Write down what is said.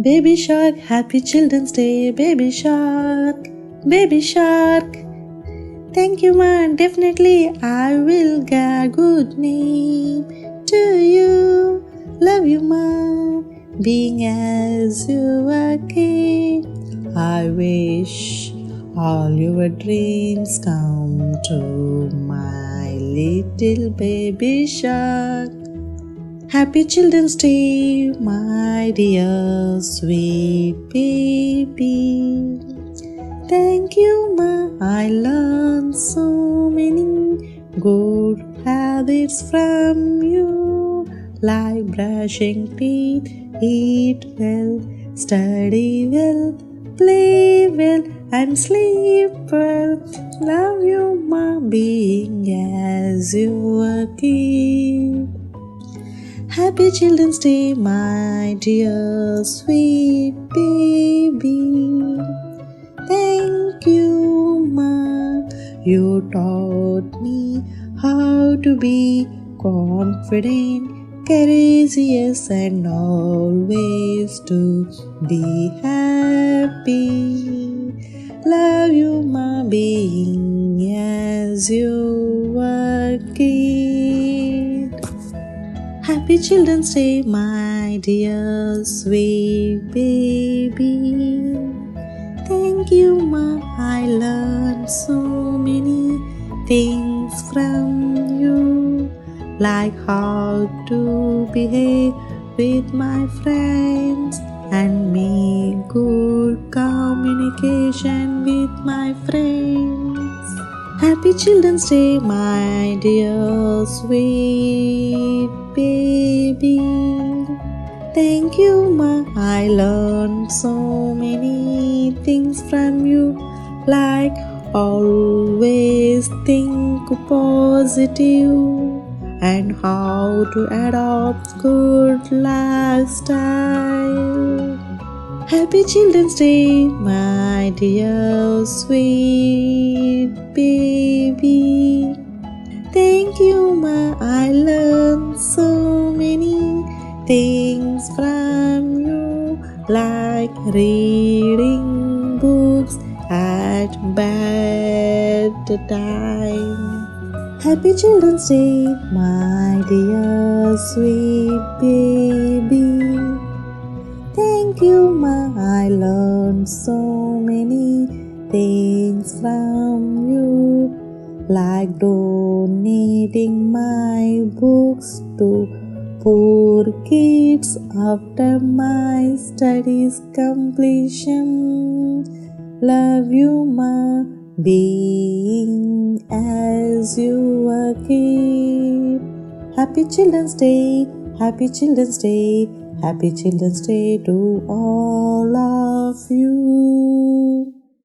Baby shark, happy Children's Day, baby shark, baby shark. Thank you, man. Definitely, I will get good name to you. Love you, man. Being as you are kid, I wish all your dreams come true, my little baby shark. Happy Children's Day, my dear sweet baby. Thank you, ma. I learned so many good habits from you, like brushing teeth, eat well, study well, play well, and sleep well. Love you, ma, being as you are kid. Happy Children's Day, my dear sweet baby. Thank you, ma. You taught me how to be confident, courageous, and always to be happy. Love you, ma, being as you are kid. Happy Children's Day, my dear sweet baby. Thank you, ma. I learned so many things from you, like how to behave with my friends and make good communication with my friends. Happy Children's Day, my dear sweet baby. Thank you, ma. I learned so many things from you, like always think positive and how to adopt good lifestyle. Happy Children's Day, my dear sweet baby. Thank you, ma. I learned so many things from you, like reading books at bedtime. Happy Children's Day, my dear sweet baby. Thank you, ma. I learned so many things from you, like donating my books to poor kids after my studies completion. Love you, ma, being as you are kid. Happy Children's Day, happy Children's Day, happy Children's Day to all of you.